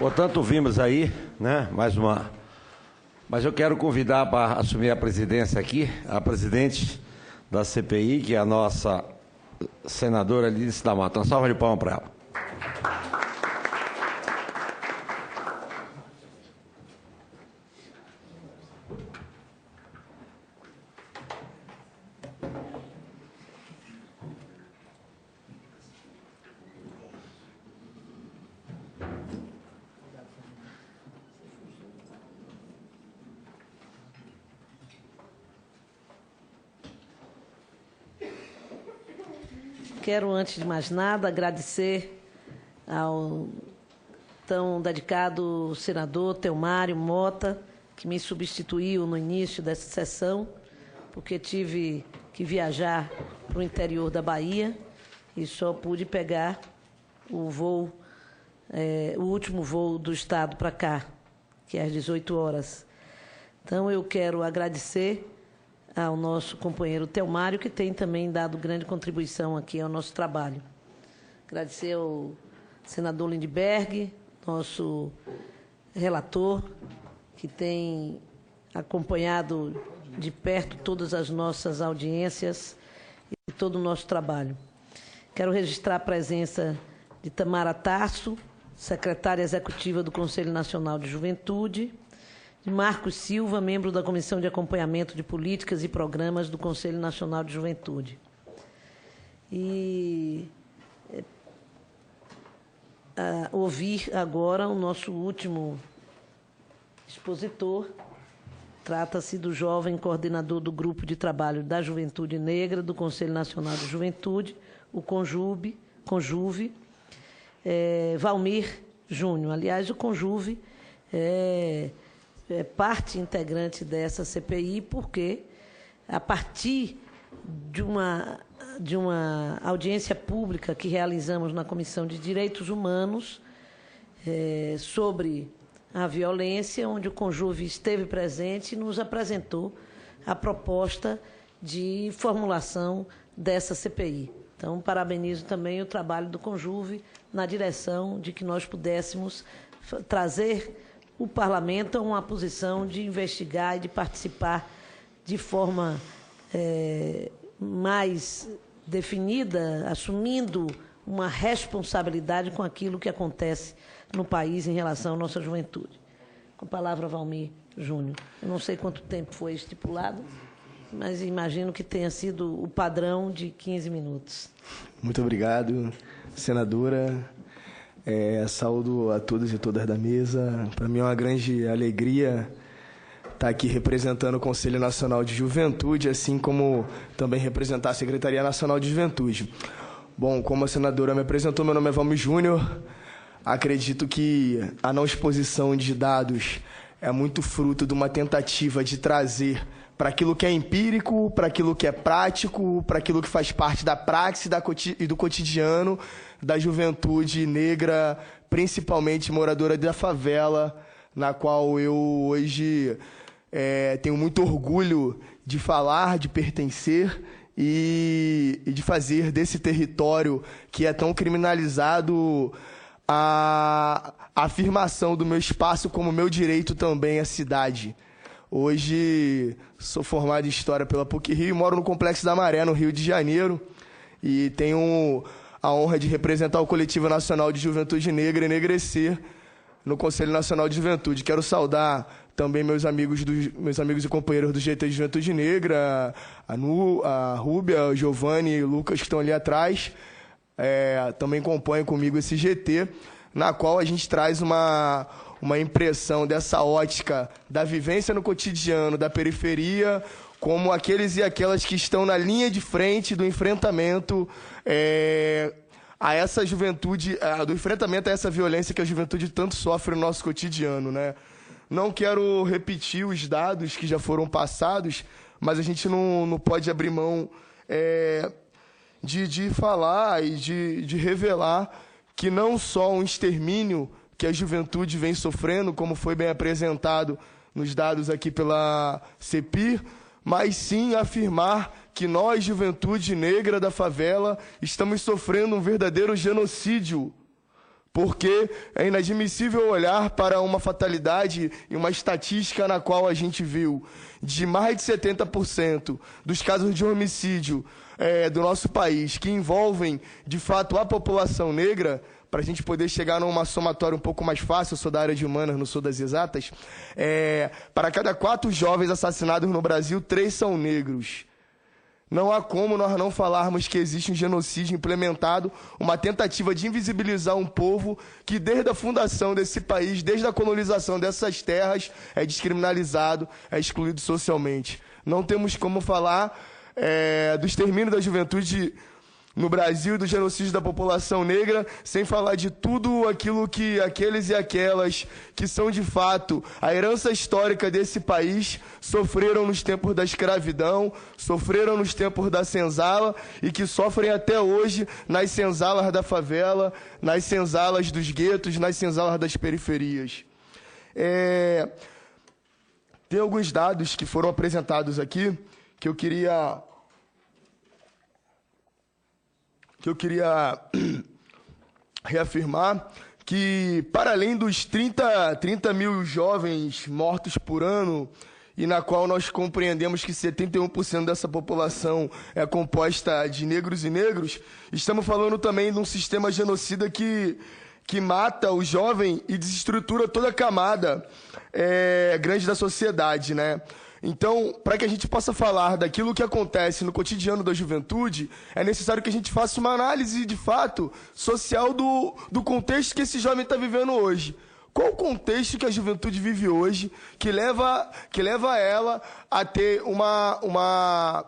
Portanto, vimos aí, né, mais uma... Mas eu quero convidar para assumir a presidência aqui, a presidente da CPI, que é a nossa senadora Lídice da Mata. Uma salva de palmas para ela. Quero, antes de mais nada, agradecer ao tão dedicado senador Telmário Mota, que me substituiu no início dessa sessão, porque tive que viajar para o interior da Bahia e só pude pegar o voo, o último voo do Estado para cá, que é às 18 horas. Então, eu quero agradecer ao nosso companheiro Telmário, que tem também dado grande contribuição aqui ao nosso trabalho. Agradecer ao senador Lindbergh, nosso relator, que tem acompanhado de perto todas as nossas audiências e todo o nosso trabalho. Quero registrar a presença de Tamara Tarso, secretária executiva do Conselho Nacional de Juventude, de Marcos Silva, membro da Comissão de Acompanhamento de Políticas e Programas do Conselho Nacional de Juventude. E ouvir agora o nosso último expositor. Trata-se do jovem coordenador do Grupo de Trabalho da Juventude Negra do Conselho Nacional de Juventude, o Conjuve, Valmir Júnior. Aliás, o Conjuve é parte integrante dessa CPI, porque, a partir de uma audiência pública que realizamos na Comissão de Direitos Humanos sobre a violência, onde o Conjuve esteve presente e nos apresentou a proposta de formulação dessa CPI. Então, parabenizo também o trabalho do Conjuve na direção de que nós pudéssemos trazer o Parlamento a uma posição de investigar e de participar de forma mais definida, assumindo uma responsabilidade com aquilo que acontece no país em relação à nossa juventude. Com a palavra, Valmir Júnior. Eu não sei quanto tempo foi estipulado, mas imagino que tenha sido o padrão de 15 minutos. Muito obrigado, senadora. Saúdo a todos e todas da mesa. Para mim é uma grande alegria estar aqui representando o Conselho Nacional de Juventude, assim como também representar a Secretaria Nacional de Juventude. Bom, como a senadora me apresentou, meu nome é Valmir Júnior. Acredito que a não exposição de dados é muito fruto de uma tentativa de trazer para aquilo que é empírico, para aquilo que é prático, para aquilo que faz parte da praxe e do cotidiano da juventude negra, principalmente moradora da favela, na qual eu hoje tenho muito orgulho de falar, de pertencer e de fazer desse território que é tão criminalizado a afirmação do meu espaço como meu direito também à cidade. Hoje sou formado em História pela PUC-Rio e moro no Complexo da Maré, no Rio de Janeiro, e tenho a honra de representar o Coletivo Nacional de Juventude Negra Enegrecer no Conselho Nacional de Juventude. Quero saudar também meus amigos e companheiros do GT de Juventude Negra, a Rúbia, o Giovanni e o Lucas, que estão ali atrás. Também compõem comigo esse GT, na qual a gente traz uma impressão dessa ótica da vivência no cotidiano, da periferia, como aqueles e aquelas que estão na linha de frente do enfrentamento a essa juventude, do enfrentamento a essa violência que a juventude tanto sofre no nosso cotidiano, né? Não quero repetir os dados que já foram passados, mas a gente não pode abrir mão de falar e de revelar que não só um extermínio que a juventude vem sofrendo, como foi bem apresentado nos dados aqui pela CEPIR, mas sim afirmar que nós, juventude negra da favela, estamos sofrendo um verdadeiro genocídio porque é inadmissível olhar para uma fatalidade e uma estatística na qual a gente viu de mais de 70% dos casos de homicídio do nosso país que envolvem, de fato, a população negra, para a gente poder chegar numa somatória um pouco mais fácil. Eu sou da área de humanas, não sou das exatas. Para cada 4 jovens assassinados no Brasil, 3 são negros. Não há como nós não falarmos que existe um genocídio implementado, uma tentativa de invisibilizar um povo que, desde a fundação desse país, desde a colonização dessas terras, é descriminalizado, é excluído socialmente. Não temos como falar do extermínio da juventude no Brasil, do genocídio da população negra, sem falar de tudo aquilo que aqueles e aquelas que são, de fato, a herança histórica desse país sofreram nos tempos da escravidão, sofreram nos tempos da senzala e que sofrem até hoje nas senzalas da favela, nas senzalas dos guetos, nas senzalas das periferias. Tem alguns dados que foram apresentados aqui que eu queria reafirmar, que, para além dos 30 mil jovens mortos por ano, e na qual nós compreendemos que 71% dessa população é composta de negros e negros, estamos falando também de um sistema genocida que mata o jovem e desestrutura toda a camada grande da sociedade, né? Então, para que a gente possa falar daquilo que acontece no cotidiano da juventude, é necessário que a gente faça uma análise, de fato, social do contexto que esse jovem está vivendo hoje. Qual o contexto que a juventude vive hoje que leva ela a ter uma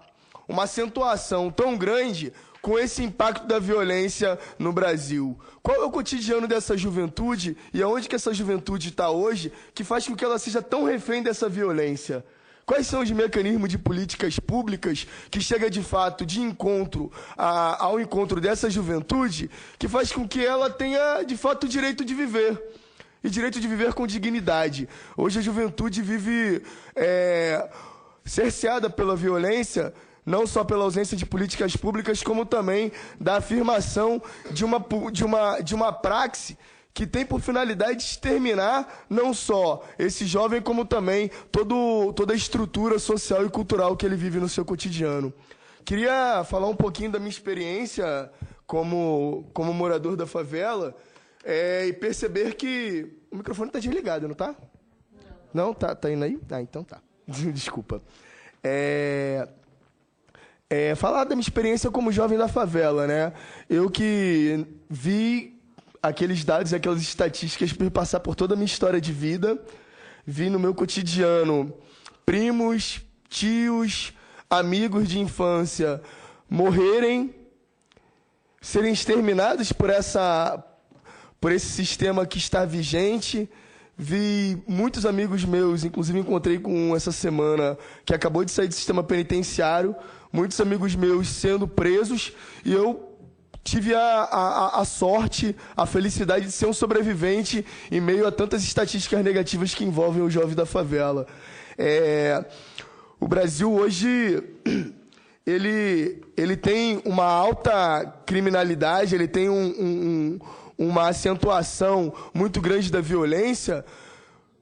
acentuação tão grande com esse impacto da violência no Brasil? Qual é o cotidiano dessa juventude e aonde que essa juventude está hoje que faz com que ela seja tão refém dessa violência? Quais são os mecanismos de políticas públicas que chega de fato de encontro ao encontro dessa juventude que faz com que ela tenha de fato o direito de viver? E direito de viver com dignidade. Hoje a juventude vive cerceada pela violência, não só pela ausência de políticas públicas, como também da afirmação de uma praxe que tem por finalidade de exterminar não só esse jovem, como também toda a estrutura social e cultural que ele vive no seu cotidiano. Queria falar um pouquinho da minha experiência como morador da favela e perceber que... O microfone está desligado, não está? Não? Tá indo aí? Ah, então tá. Desculpa. Falar da minha experiência como jovem da favela, né? Eu que vi aqueles dados e aquelas estatísticas por passar por toda a minha história de vida, vi no meu cotidiano primos, tios, amigos de infância morrerem, serem exterminados por esse sistema que está vigente. Vi muitos amigos meus, inclusive encontrei com um essa semana, que acabou de sair do sistema penitenciário, muitos amigos meus sendo presos, e eu tive a sorte, a felicidade de ser um sobrevivente em meio a tantas estatísticas negativas que envolvem o jovem da favela. O Brasil hoje, ele tem uma alta criminalidade, ele tem uma acentuação muito grande da violência,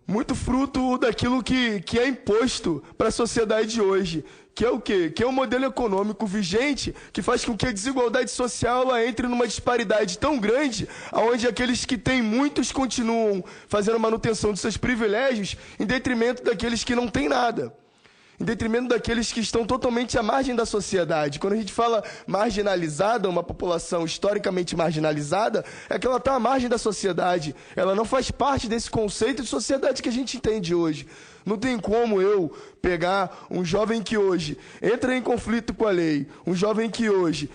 muito fruto daquilo que é imposto para a sociedade de hoje. Que é o quê? Que é um modelo econômico vigente que faz com que a desigualdade social ela entre numa disparidade tão grande, onde aqueles que têm muitos continuam fazendo manutenção dos seus privilégios em detrimento daqueles que não têm nada. Em detrimento daqueles que estão totalmente à margem da sociedade. Quando a gente fala marginalizada, uma população historicamente marginalizada, é que ela está à margem da sociedade. Ela não faz parte desse conceito de sociedade que a gente entende hoje. Não tem como eu pegar um jovem que hoje entra em conflito com a lei, um jovem que hoje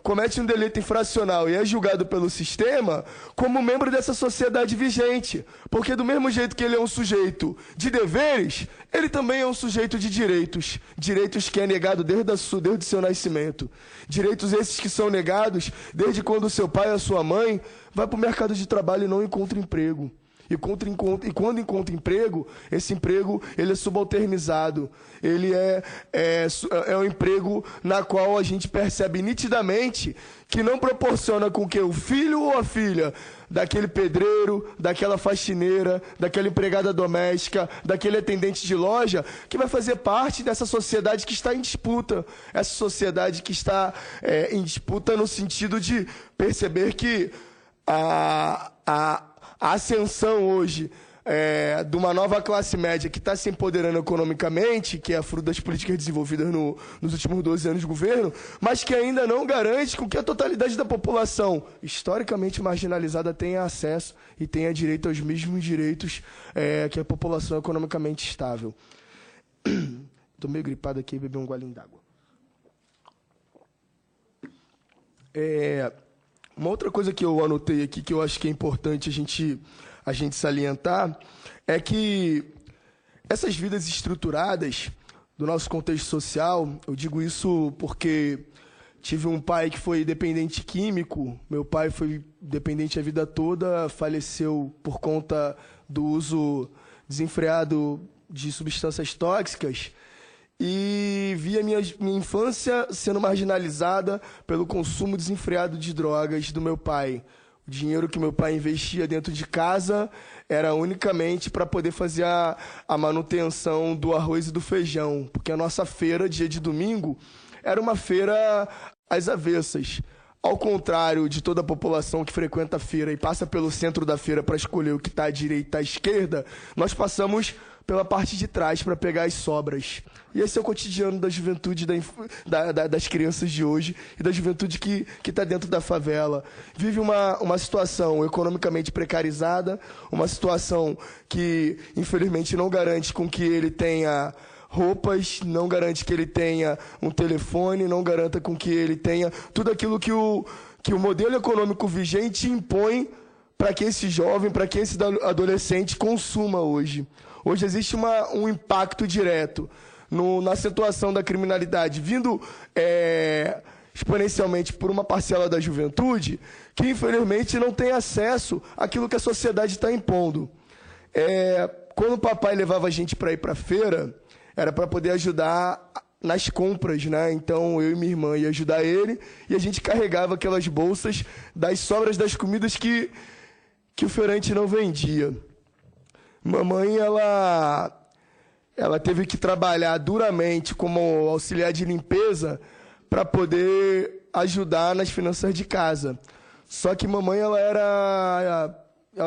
comete um delito infracional e é julgado pelo sistema como membro dessa sociedade vigente. Porque do mesmo jeito que ele é um sujeito de deveres, ele também é um sujeito de direitos. Direitos que é negado desde o seu nascimento. Direitos esses que são negados desde quando o seu pai ou a sua mãe vai para o mercado de trabalho e não encontra emprego. E quando encontra emprego, esse emprego ele é subalternizado. Ele é um emprego na qual a gente percebe nitidamente que não proporciona com que o filho ou a filha daquele pedreiro, daquela faxineira, daquela empregada doméstica, daquele atendente de loja, que vai fazer parte dessa sociedade que está em disputa. Essa sociedade que está em disputa no sentido de perceber que a ascensão hoje de uma nova classe média que está se empoderando economicamente, que é fruto das políticas desenvolvidas nos últimos 12 anos de governo, mas que ainda não garante com que a totalidade da população historicamente marginalizada tenha acesso e tenha direito aos mesmos direitos que a população economicamente estável. Estou meio gripado aqui, bebi um golinho d'água. Uma outra coisa que eu anotei aqui, que eu acho que é importante a gente salientar, é que essas vidas estruturadas do nosso contexto social, eu digo isso porque tive um pai que foi dependente químico, meu pai foi dependente a vida toda, faleceu por conta do uso desenfreado de substâncias tóxicas, e via minha infância sendo marginalizada pelo consumo desenfreado de drogas do meu pai. O dinheiro que meu pai investia dentro de casa era unicamente para poder fazer a manutenção do arroz e do feijão, porque a nossa feira, dia de domingo, era uma feira às avessas. Ao contrário de toda a população que frequenta a feira e passa pelo centro da feira para escolher o que está à direita e à esquerda, nós passamos pela parte de trás para pegar as sobras. E esse é o cotidiano da juventude, das crianças de hoje e da juventude que está dentro da favela. Vive uma situação economicamente precarizada, uma situação que, infelizmente, não garante com que ele tenha roupas, não garante que ele tenha um telefone, não garanta com que ele tenha tudo aquilo que o modelo econômico vigente impõe para que esse jovem, para que esse adolescente consuma hoje. Hoje existe um impacto direto na acentuação da criminalidade, vindo exponencialmente por uma parcela da juventude que, infelizmente, não tem acesso àquilo que a sociedade está impondo. Quando o papai levava a gente para ir para a feira, era para poder ajudar nas compras, né? Então, eu e minha irmã ia ajudar ele e a gente carregava aquelas bolsas das sobras das comidas que o feirante não vendia. Mamãe, ela teve que trabalhar duramente como auxiliar de limpeza para poder ajudar nas finanças de casa. Só que mamãe, ela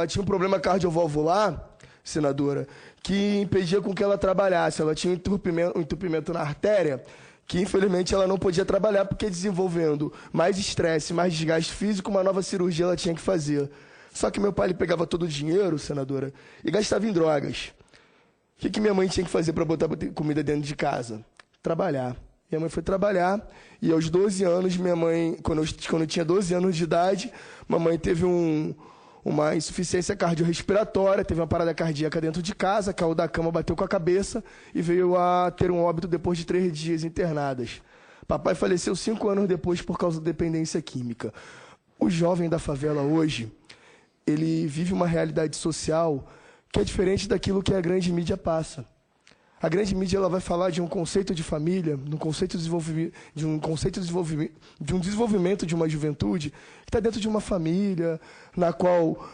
tinha um problema cardiovascular, senadora, que impedia com que ela trabalhasse. Ela tinha um entupimento na artéria, que infelizmente ela não podia trabalhar porque desenvolvendo mais estresse, mais desgaste físico, uma nova cirurgia ela tinha que fazer. Só que meu pai ele pegava todo o dinheiro, senadora, e gastava em drogas. O que minha mãe tinha que fazer para botar comida dentro de casa? Trabalhar. Minha mãe foi trabalhar e aos 12 anos, minha mãe, quando eu tinha 12 anos de idade, mamãe teve uma insuficiência cardiorrespiratória, teve uma parada cardíaca dentro de casa, caiu da cama, bateu com a cabeça e veio a ter um óbito depois de 3 dias internadas. Papai faleceu 5 anos depois por causa da dependência química. O jovem da favela hoje, ele vive uma realidade social que é diferente daquilo que a grande mídia passa. A grande mídia ela vai falar de um conceito de família, de um desenvolvimento de uma juventude que está dentro de uma família, na qual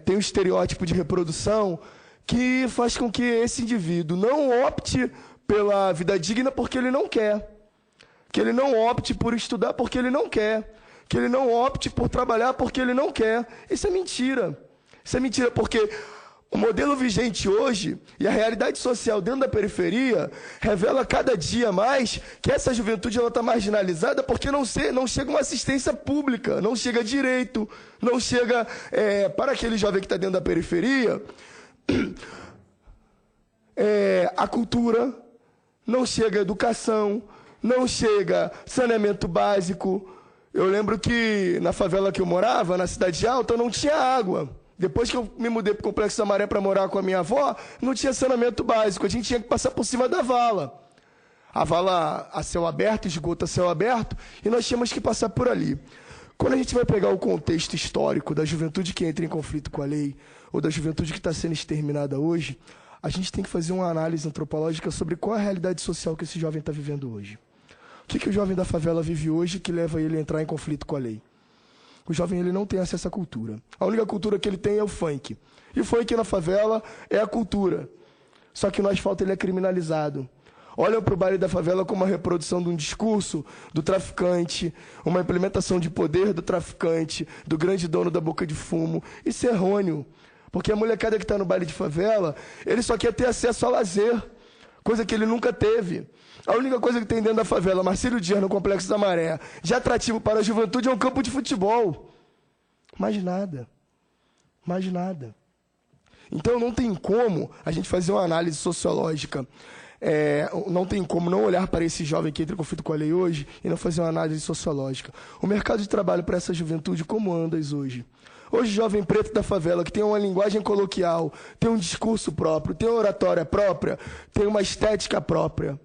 tem um estereótipo de reprodução que faz com que esse indivíduo não opte pela vida digna porque ele não quer, que ele não opte por estudar porque ele não quer, que ele não opte por trabalhar porque ele não quer. Isso é mentira. Isso é mentira porque o modelo vigente hoje e a realidade social dentro da periferia revela cada dia mais que essa juventude está marginalizada porque não chega uma assistência pública, não chega direito, não chega para aquele jovem que está dentro da periferia a cultura, não chega educação, não chega saneamento básico. Eu lembro que na favela que eu morava, na Cidade Alta, não tinha água. Depois que eu me mudei para o Complexo Samaré para morar com a minha avó, não tinha saneamento básico. A gente tinha que passar por cima da vala. A vala a céu aberto, esgoto a céu aberto, e nós tínhamos que passar por ali. Quando a gente vai pegar o contexto histórico da juventude que entra em conflito com a lei, ou da juventude que está sendo exterminada hoje, a gente tem que fazer uma análise antropológica sobre qual é a realidade social que esse jovem está vivendo hoje. O que o jovem da favela vive hoje que leva ele a entrar em conflito com a lei? O jovem ele não tem acesso à cultura. A única cultura que ele tem é o funk. E o funk na favela é a cultura. Só que no asfalto ele é criminalizado. Olham para o baile da favela como uma reprodução de um discurso do traficante, uma implementação de poder do traficante, do grande dono da boca de fumo. Isso é errôneo. Porque a molecada que está no baile de favela, ele só quer ter acesso a lazer, coisa que ele nunca teve. A única coisa que tem dentro da favela, Marcílio Dias, no Complexo da Maré, de atrativo para a juventude é um campo de futebol. Mais nada. Mais nada. Então não tem como a gente fazer uma análise sociológica. Não tem como não olhar para esse jovem que entra em conflito com a lei hoje e não fazer uma análise sociológica. O mercado de trabalho para essa juventude, como andas hoje? Hoje, jovem preto da favela, que tem uma linguagem coloquial, tem um discurso próprio, tem uma oratória própria, tem uma estética própria,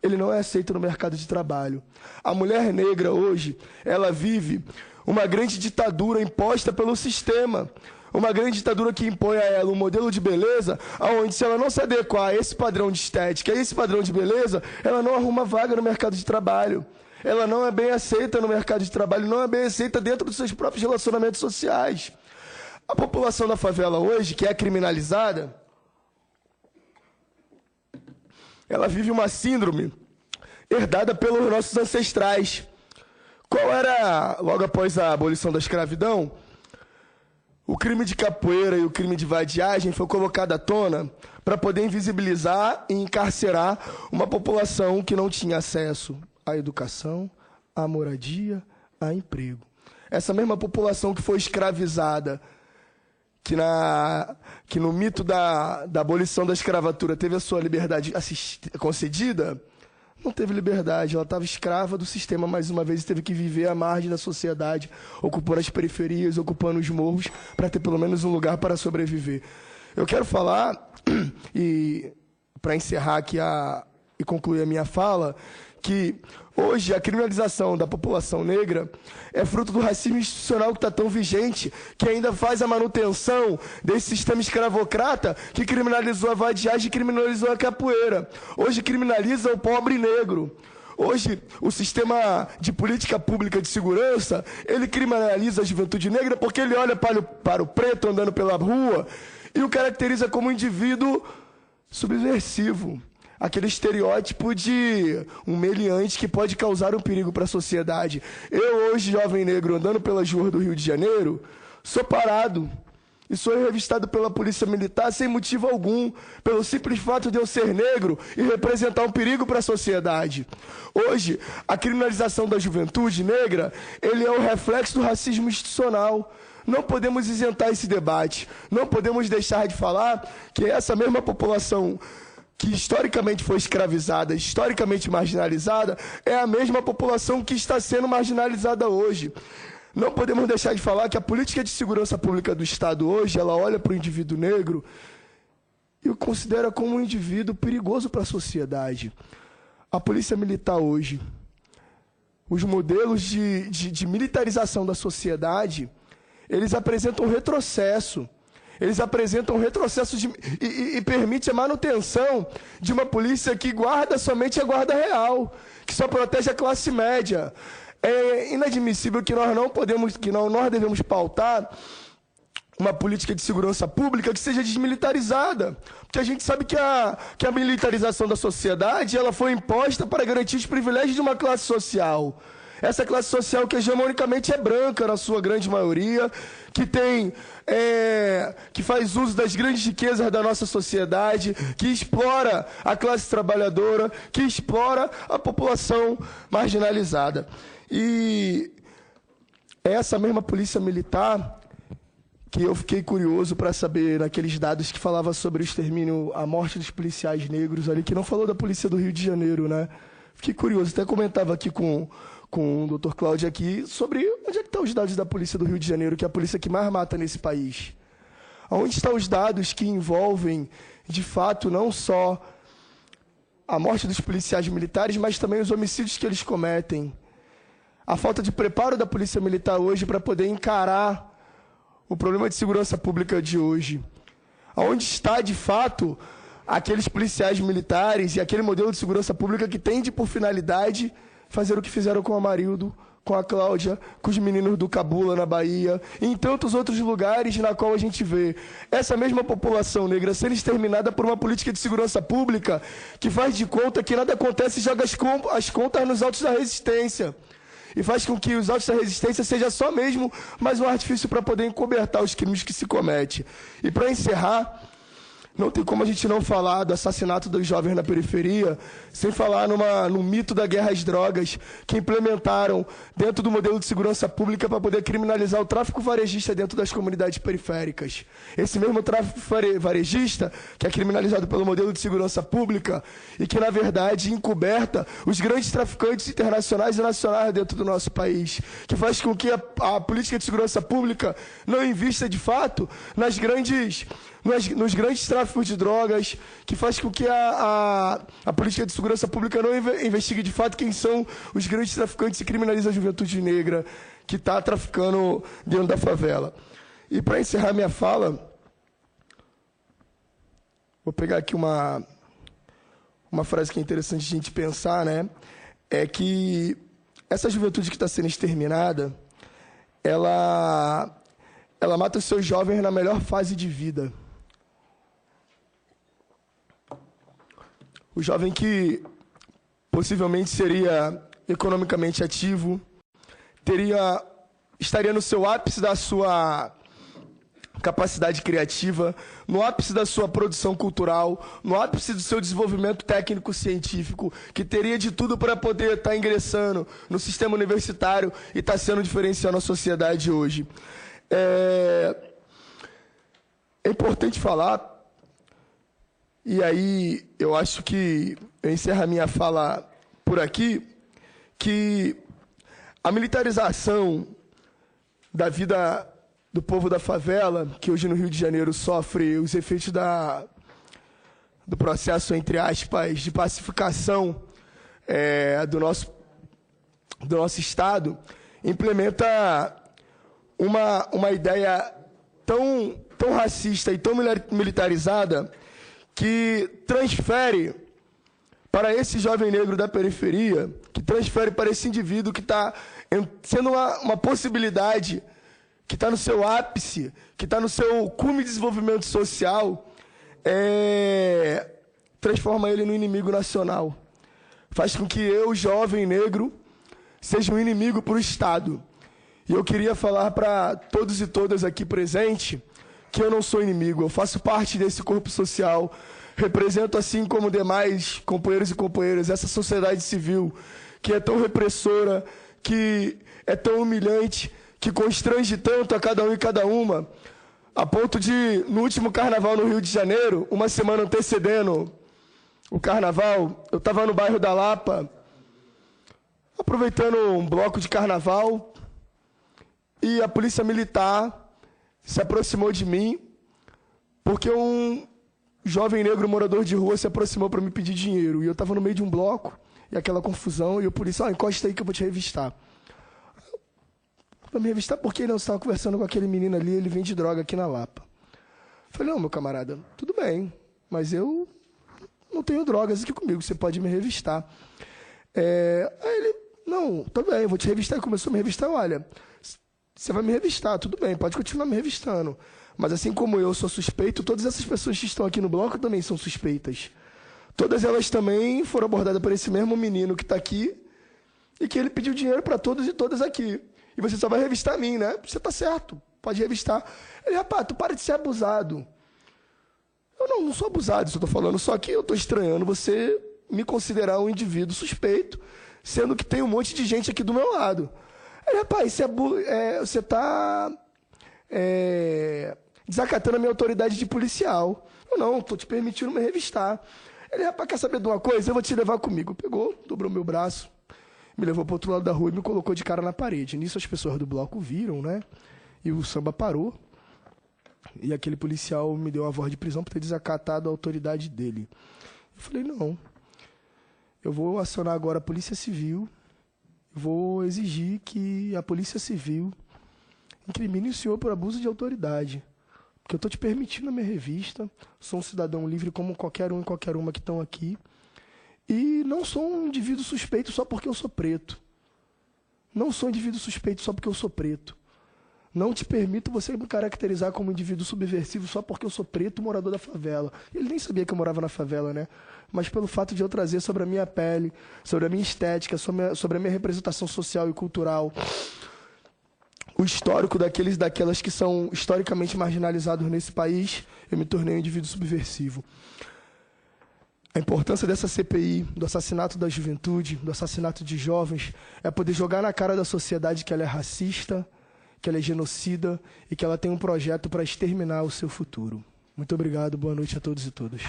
ele não é aceito no mercado de trabalho. A mulher negra hoje, ela vive uma grande ditadura imposta pelo sistema. Uma grande ditadura que impõe a ela um modelo de beleza, onde se ela não se adequar a esse padrão de estética, a esse padrão de beleza, ela não arruma vaga no mercado de trabalho. Ela não é bem aceita no mercado de trabalho, não é bem aceita dentro dos seus próprios relacionamentos sociais. A população da favela hoje, que é criminalizada, ela vive uma síndrome herdada pelos nossos ancestrais. Qual era, logo após a abolição da escravidão, o crime de capoeira e o crime de vadiagem foi colocado à tona para poder invisibilizar e encarcerar uma população que não tinha acesso à educação, à moradia, a emprego. Essa mesma população que foi escravizada, que no mito da abolição da escravatura teve a sua liberdade concedida, não teve liberdade, ela estava escrava do sistema mais uma vez e teve que viver à margem da sociedade, ocupando as periferias, ocupando os morros, para ter pelo menos um lugar para sobreviver. Eu quero falar, e para encerrar aqui e concluir a minha fala, que hoje a criminalização da população negra é fruto do racismo institucional que está tão vigente, que ainda faz a manutenção desse sistema escravocrata que criminalizou a vadiagem e criminalizou a capoeira. Hoje criminaliza o pobre negro. Hoje, o sistema de política pública de segurança, ele criminaliza a juventude negra porque ele olha para o preto andando pela rua e o caracteriza como um indivíduo subversivo. Aquele estereótipo de um meliante que pode causar um perigo para a sociedade. Eu, hoje, jovem negro, andando pelas ruas do Rio de Janeiro, sou parado e sou revistado pela polícia militar sem motivo algum, pelo simples fato de eu ser negro e representar um perigo para a sociedade. Hoje, a criminalização da juventude negra, ele é o reflexo do racismo institucional. Não podemos isentar esse debate. Não podemos deixar de falar que essa mesma população que historicamente foi escravizada, historicamente marginalizada, é a mesma população que está sendo marginalizada hoje. Não podemos deixar de falar que a política de segurança pública do Estado hoje, ela olha para o indivíduo negro e o considera como um indivíduo perigoso para a sociedade. A polícia militar hoje, os modelos de militarização da sociedade, eles apresentam retrocesso. Eles apresentam retrocesso e permite a manutenção de uma polícia que guarda somente a guarda real, que só protege a classe média. É inadmissível que nós devemos pautar uma política de segurança pública que seja desmilitarizada. Porque a gente sabe que a militarização da sociedade ela foi imposta para garantir os privilégios de uma classe social. Essa classe social que hegemonicamente é branca, na sua grande maioria, que faz uso das grandes riquezas da nossa sociedade, que explora a classe trabalhadora, que explora a população marginalizada. E essa mesma polícia militar, que eu fiquei curioso para saber naqueles dados que falava sobre o extermínio, a morte dos policiais negros ali, que não falou da polícia do Rio de Janeiro, né? Fiquei curioso, até comentava aqui com o Dr. Cláudio aqui, sobre onde é que estão os dados da polícia do Rio de Janeiro, que é a polícia que mais mata nesse país. Onde estão os dados que envolvem, de fato, não só a morte dos policiais militares, mas também os homicídios que eles cometem. a falta de preparo da Polícia Militar hoje para poder encarar o problema de segurança pública de hoje. Onde está, de fato, aqueles policiais militares e aquele modelo de segurança pública que tende por finalidade fazer o que fizeram com o Amarildo, com a Cláudia, com os meninos do Cabula, na Bahia, e em tantos outros lugares na qual a gente vê essa mesma população negra sendo exterminada por uma política de segurança pública que faz de conta que nada acontece e joga as contas nos autos da resistência. E faz com que os autos da resistência seja só mesmo mais um artifício para poder encobertar os crimes que se comete. E para encerrar, não tem como a gente não falar do assassinato dos jovens na periferia, sem falar no mito da guerra às drogas, que implementaram dentro do modelo de segurança pública para poder criminalizar o tráfico varejista dentro das comunidades periféricas. Esse mesmo tráfico varejista, que é criminalizado pelo modelo de segurança pública, e que, na verdade, encoberta os grandes traficantes internacionais e nacionais dentro do nosso país, que faz com que a política de segurança pública não invista, de fato, nos grandes tráficos de drogas, que faz com que a política de segurança pública não investigue de fato quem são os grandes traficantes e criminaliza a juventude negra que está traficando dentro da favela. E para encerrar minha fala, vou pegar aqui uma frase que é interessante a gente pensar, né? É que essa juventude que está sendo exterminada, ela mata os seus jovens na melhor fase de vida. O jovem que possivelmente seria economicamente ativo, estaria no seu ápice da sua capacidade criativa, no ápice da sua produção cultural, no ápice do seu desenvolvimento técnico-científico, que teria de tudo para poder estar ingressando no sistema universitário e estar sendo diferencial na sociedade hoje. É importante falar, e aí eu acho que eu encerro a minha fala por aqui, que a militarização da vida do povo da favela, que hoje no Rio de Janeiro sofre os efeitos do processo, entre aspas, de pacificação do nosso Estado, implementa uma ideia tão racista e tão militarizada que transfere para esse jovem negro da periferia, que transfere para esse indivíduo que está sendo uma possibilidade, que está no seu ápice, que está no seu cume de desenvolvimento social, transforma ele no inimigo nacional. Faz com que eu, jovem negro, seja um inimigo para o Estado. E eu queria falar para todos e todas aqui presentes que eu não sou inimigo, eu faço parte desse corpo social, represento, assim como demais companheiros e companheiras, essa sociedade civil que é tão repressora, que é tão humilhante, que constrange tanto a cada um e cada uma, a ponto de, no último carnaval no Rio de Janeiro, uma semana antecedendo o carnaval, eu estava no bairro da Lapa, aproveitando um bloco de carnaval, e a polícia militar se aproximou de mim, porque um jovem negro morador de rua se aproximou para me pedir dinheiro. E eu estava no meio de um bloco, e aquela confusão, e o polícia, encosta aí que eu vou te revistar. Para me revistar, por que não? Você estava conversando com aquele menino ali, ele vende droga aqui na Lapa. Eu falei, não, meu camarada, tudo bem, mas eu não tenho drogas aqui comigo, você pode me revistar. Aí ele, não, tá bem, eu vou te revistar. Ele começou a me revistar, olha, você vai me revistar, tudo bem, pode continuar me revistando. Mas assim como eu sou suspeito, todas essas pessoas que estão aqui no bloco também são suspeitas. Todas elas também foram abordadas por esse mesmo menino que está aqui e que ele pediu dinheiro para todos e todas aqui. E você só vai revistar a mim, né? Você está certo, pode revistar. Ele, rapaz, tu para de ser abusado. Eu não sou abusado, isso eu estou falando, só que eu estou estranhando você me considerar um indivíduo suspeito, sendo que tem um monte de gente aqui do meu lado. Ele, rapaz, você está desacatando a minha autoridade de policial. Eu não, estou te permitindo me revistar. Ele, rapaz, quer saber de uma coisa? Eu vou te levar comigo. Pegou, dobrou meu braço, me levou para o outro lado da rua e me colocou de cara na parede. Nisso as pessoas do bloco viram, né? E o samba parou. E aquele policial me deu uma voz de prisão por ter desacatado a autoridade dele. Eu falei, não. Eu vou acionar agora a Polícia Civil vou exigir que a Polícia Civil incrimine o senhor por abuso de autoridade. Porque eu estou te permitindo a minha revista, sou um cidadão livre como qualquer um e qualquer uma que estão aqui, e não sou um indivíduo suspeito só porque eu sou preto. Não sou um indivíduo suspeito só porque eu sou preto. Não te permito você me caracterizar como um indivíduo subversivo só porque eu sou preto, morador da favela. Ele nem sabia que eu morava na favela, né? Mas pelo fato de eu trazer sobre a minha pele, sobre a minha estética, sobre a minha representação social e cultural, o histórico daqueles e daquelas que são historicamente marginalizados nesse país, eu me tornei um indivíduo subversivo. A importância dessa CPI, do assassinato da juventude, do assassinato de jovens, é poder jogar na cara da sociedade que ela é racista, que ela é genocida e que ela tem um projeto para exterminar o seu futuro. Muito obrigado, boa noite a todos e todas.